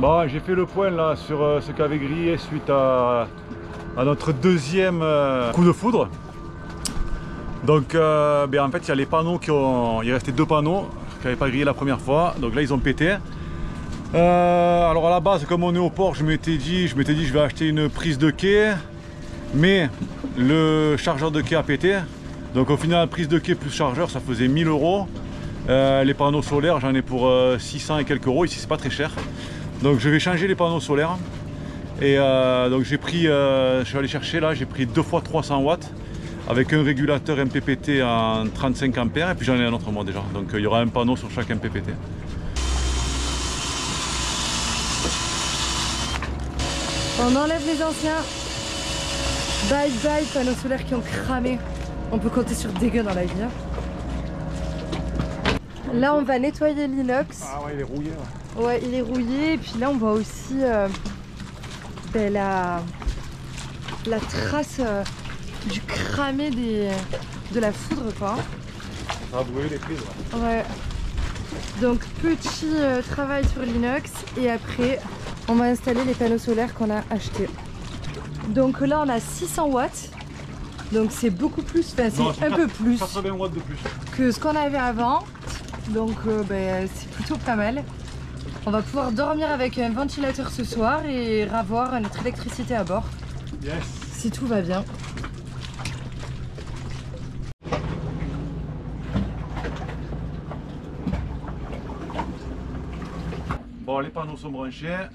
Bon, j'ai fait le point là sur ce qu'avait grillé suite à notre deuxième coup de foudre. Donc en fait il y a les panneaux il restait deux panneaux qui n'avaient pas grillé la première fois, donc là ils ont pété. Alors à la base, comme on est au port, je m'étais dit je vais acheter une prise de quai, mais le chargeur de quai a pété. Donc au final, prise de quai plus chargeur, ça faisait 1000 €. Les panneaux solaires, j'en ai pour 600 et quelques euros. Ici c'est pas très cher. Donc je vais changer les panneaux solaires. Et donc j'ai pris, je suis allé chercher là, j'ai pris 2 fois 300 watts avec un régulateur MPPT en 35 ampères, et puis j'en ai un autre moi déjà. Donc il y aura un panneau sur chaque MPPT. On enlève les anciens. Bye bye panneaux solaires qui ont cramé. On peut compter sur des gueux dans la vie. Hein. Là on va nettoyer l'inox. Ah ouais, il est rouillé. Ouais, il est rouillé. Et puis là on voit aussi la trace du cramé de la foudre quoi. Ça a brûlé les prises. Ouais. Donc petit travail sur l'inox et après on va installer les panneaux solaires qu'on a achetés. Donc là on a 600 watts. Donc c'est beaucoup plus, enfin c'est un peu plus 80 watts de plus que ce qu'on avait avant. Donc c'est plutôt pas mal. On va pouvoir dormir avec un ventilateur ce soir et avoir notre électricité à bord. Yes. Si tout va bien. Bon, les panneaux sont branchés.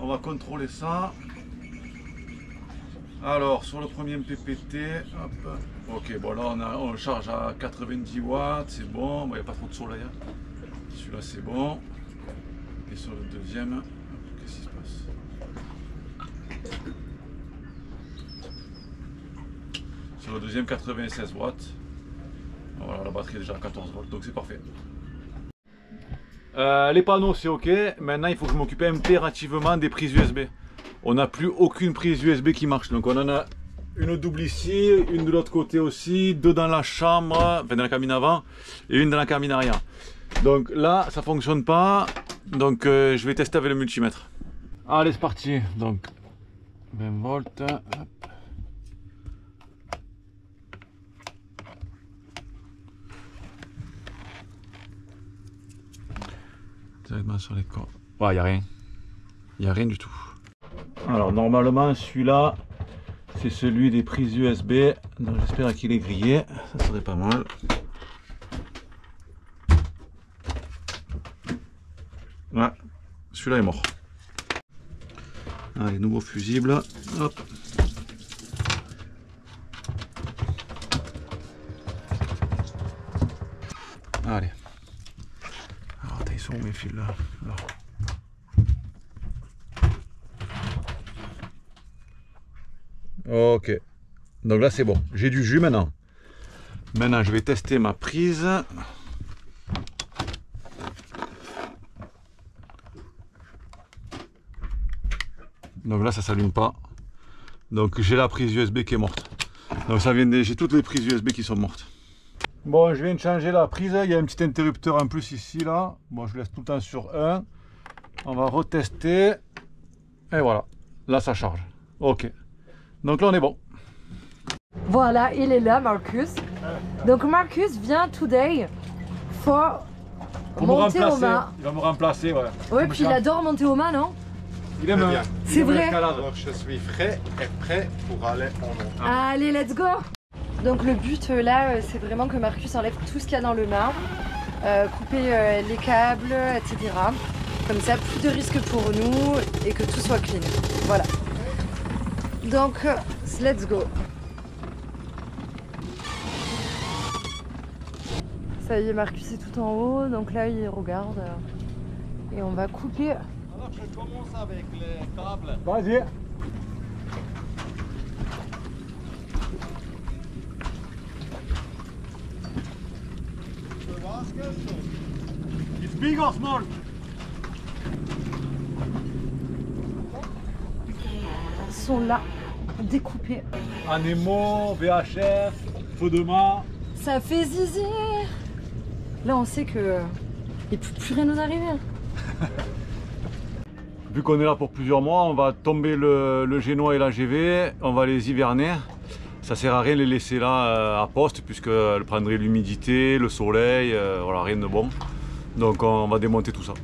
On va contrôler ça. Alors sur le premier MPPT, hop. Ok, bon là on charge à 90 watts, c'est bon, il n'y a pas trop de soleil. Celui-là c'est bon. Et sur le deuxième, qu'est-ce qui se passe? Sur le deuxième 96 watts. Voilà, la batterie est déjà à 14 volts, donc c'est parfait. Les panneaux c'est ok, maintenant il faut que je m'occupe impérativement des prises USB. On n'a plus aucune prise USB qui marche, donc on en a une double ici, une de l'autre côté aussi, deux dans la chambre, enfin dans la cabine avant, et une dans la cabine arrière. Donc là ça fonctionne pas, donc je vais tester avec le multimètre. Allez c'est parti, donc 20 volts, hop. Directement sur les cordes. Ouais, il n'y a rien du tout. Alors normalement celui-là c'est celui des prises USB, donc j'espère qu'il est grillé, ça serait pas mal. Ouais, celui-là est mort. Allez, nouveau fusible, hop. Allez. Alors, attends, ils sont où mes fils là? Alors. Ok, donc là c'est bon, j'ai du jus maintenant. Maintenant je vais tester ma prise. Donc là ça s'allume pas. Donc j'ai la prise USB qui est morte. Donc ça vient j'ai toutes les prises USB qui sont mortes. Bon, je viens de changer la prise, il y a un petit interrupteur en plus ici là. Bon, je laisse tout le temps sur 1. On va retester. Et voilà, là ça charge. Ok. Donc là on est bon. Voilà, il est là Marcus. Donc Marcus vient today pour monter au mât. Il va me remplacer, ouais. Oui, puis il adore monter au mât, non? Il aime bien. C'est vrai. Alors je suis frais et prêt pour aller en eau. Allez, let's go. Donc le but là, c'est vraiment que Marcus enlève tout ce qu'il y a dans le mât, couper les câbles, etc. Comme ça, plus de risques pour nous et que tout soit clean. Voilà. Donc, let's go. Ça y est, Marcus est tout en haut, donc là il regarde et on va couper. Alors je commence avec les câbles. Vas-y. It's big or small? Sont là, découpés. Anémo, VHF, feu de mât. Ça fait zizi. Là on sait que il ne peut plus rien nous arriver. vu qu'on est là pour plusieurs mois, on va tomber le génois et la GV, on va les hiverner. Ça sert à rien de les laisser là à poste puisqu'elles prendraient l'humidité, le soleil, voilà, rien de bon. Donc on va démonter tout ça.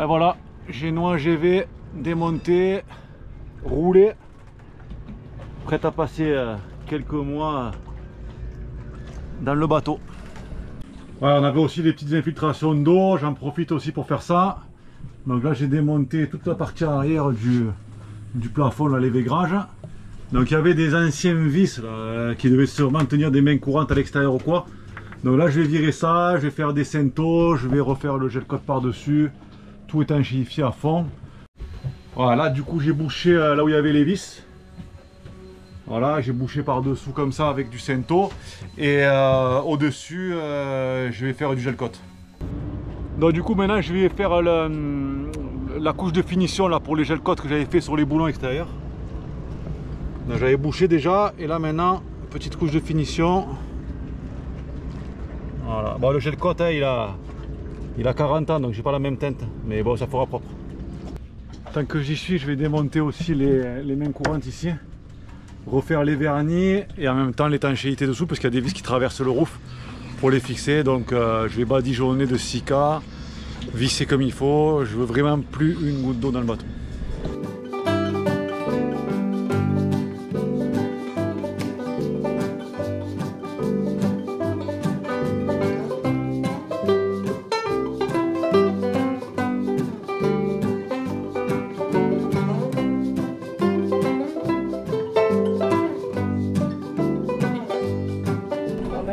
Et voilà, génois GV démonté, roulé, prêt à passer quelques mois dans le bateau. Ouais, on avait aussi des petites infiltrations d'eau, j'en profite aussi pour faire ça. Donc là j'ai démonté toute la partie arrière du plafond, là, les vaigrages. Donc il y avait des anciens vis là, qui devaient sûrement tenir des mains courantes à l'extérieur ou quoi. Donc là je vais virer ça, je vais faire des cintos, je vais refaire le gel coat par dessus. Tout étanchéifié à fond. Voilà, là du coup j'ai bouché là où il y avait les vis. Voilà, j'ai bouché par dessous comme ça avec du cinto. Et au dessus je vais faire du gel coat. Donc du coup maintenant je vais faire la couche de finition là pour les gel coat que j'avais fait sur les boulons extérieurs. J'avais bouché déjà et là maintenant petite couche de finition. Voilà, bon le gel coat hein, il a 40 ans donc j'ai pas la même teinte mais bon ça fera propre. Tant que j'y suis je vais démonter aussi les mains courantes ici. Refaire les vernis et en même temps l'étanchéité dessous parce qu'il y a des vis qui traversent le roof pour les fixer donc je vais badigeonner de 6K, visser comme il faut, je veux vraiment plus une goutte d'eau dans le bateau.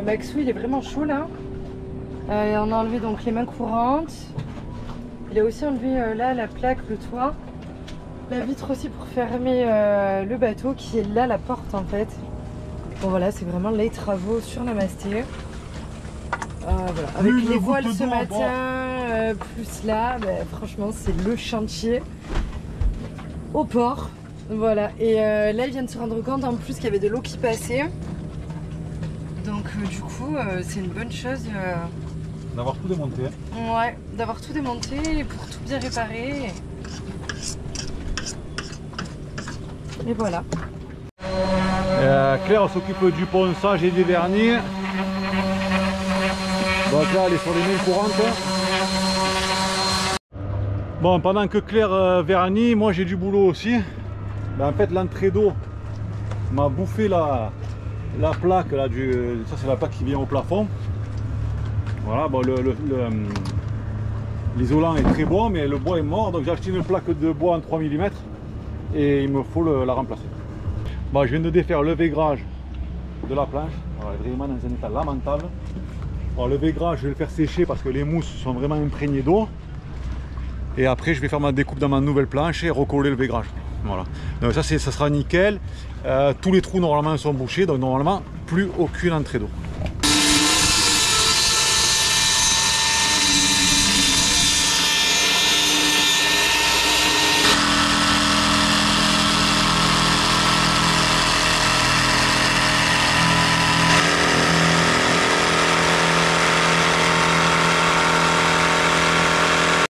Maxou il est vraiment chaud là. On a enlevé donc les mains courantes. Il a aussi enlevé là la plaque, le toit. La vitre aussi pour fermer le bateau qui est là la porte en fait. Bon voilà c'est vraiment les travaux sur la masté. Voilà. Avec les voiles ce matin, plus là, bah, franchement c'est le chantier au port. Voilà et là ils viennent se rendre compte en plus qu'il y avait de l'eau qui passait. Donc du coup c'est une bonne chose d'avoir tout démonté. Ouais, d'avoir tout démonté pour tout bien réparer. Et voilà. Claire s'occupe du ponçage et des vernis. Donc là elle est sur les mains courantes. Bon pendant que Claire vernit, moi j'ai du boulot aussi. Ben, en fait l'entrée d'eau m'a bouffé la plaque là ça c'est la plaque qui vient au plafond. Voilà, bon l'isolant est très bon mais le bois est mort donc j'ai acheté une plaque de bois en 3 mm et il me faut la remplacer. Bon, je viens de défaire le vaigrage de la planche, voilà, elle est vraiment dans un état lamentable. Bon, le vaigrage je vais le faire sécher parce que les mousses sont vraiment imprégnées d'eau et après je vais faire ma découpe dans ma nouvelle planche et recoller le vaigrage. Voilà. Donc ça sera nickel. Tous les trous normalement sont bouchés, donc normalement plus aucune entrée d'eau.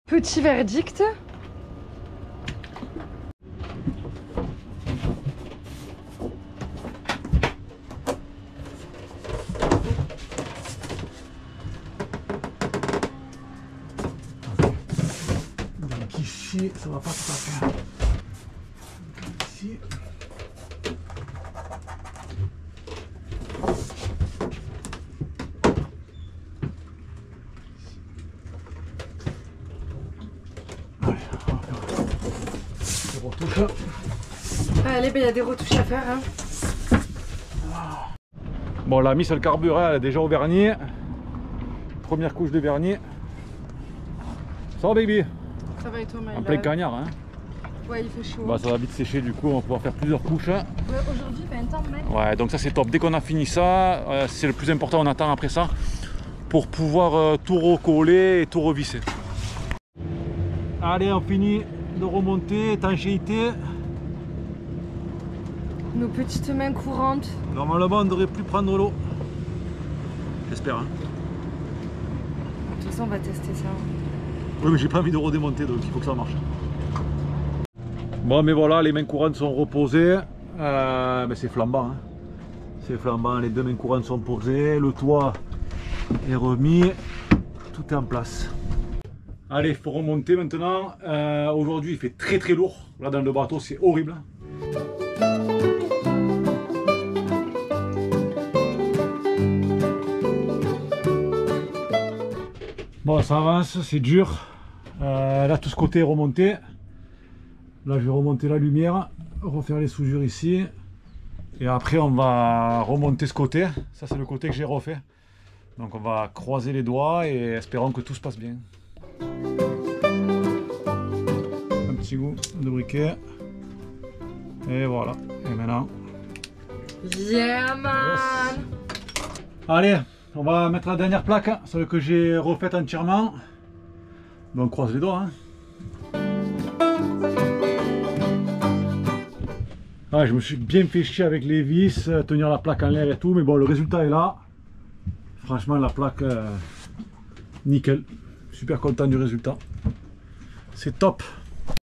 Petit verdict. Donc ici, ça va pas tout à fait. Ici. Allez, ben il y a des retouches à faire. Hein. Bon, la mise sur le carburant, elle est déjà au vernis. Première couche de vernis. Ça va, baby? Ça va et toi, en plein cagnard, hein? Ouais, il fait chaud. Bah, ça va vite sécher, du coup, on va pouvoir faire plusieurs couches. Ouais, aujourd'hui, 20 ans, mec. Ouais, donc ça c'est top. Dès qu'on a fini ça, c'est le plus important, on attend après ça pour pouvoir tout recoller et tout revisser. Allez, on finit de remonter, étanchéité. Nos petites mains courantes. Normalement, on ne devrait plus prendre l'eau. J'espère. Hein. toute façon, on va tester ça. Oui, mais j'ai pas envie de redémonter, donc il faut que ça marche. Bon, mais voilà, les mains courantes sont reposées. Mais c'est flambant. Hein. C'est flambant, les deux mains courantes sont posées, le toit est remis, tout est en place. Allez, il faut remonter maintenant. Aujourd'hui, il fait très lourd. Là, dans le bateau, c'est horrible. Bon, ça avance, c'est dur. Là, tout ce côté est remonté. Là, je vais remonter la lumière, refaire les soudures ici. Et après, on va remonter ce côté. Ça, c'est le côté que j'ai refait. Donc, on va croiser les doigts et espérons que tout se passe bien. Un petit goût de briquet. Et voilà. Et maintenant... Yeah, man! Yes. Allez, on va mettre la dernière plaque, celle que j'ai refaite entièrement. Donc, on croise les doigts. Hein. Ah, je me suis bien fait chier avec les vis, tenir la plaque en l'air et tout, mais bon, le résultat est là. Franchement, la plaque, nickel. Super content du résultat. C'est top.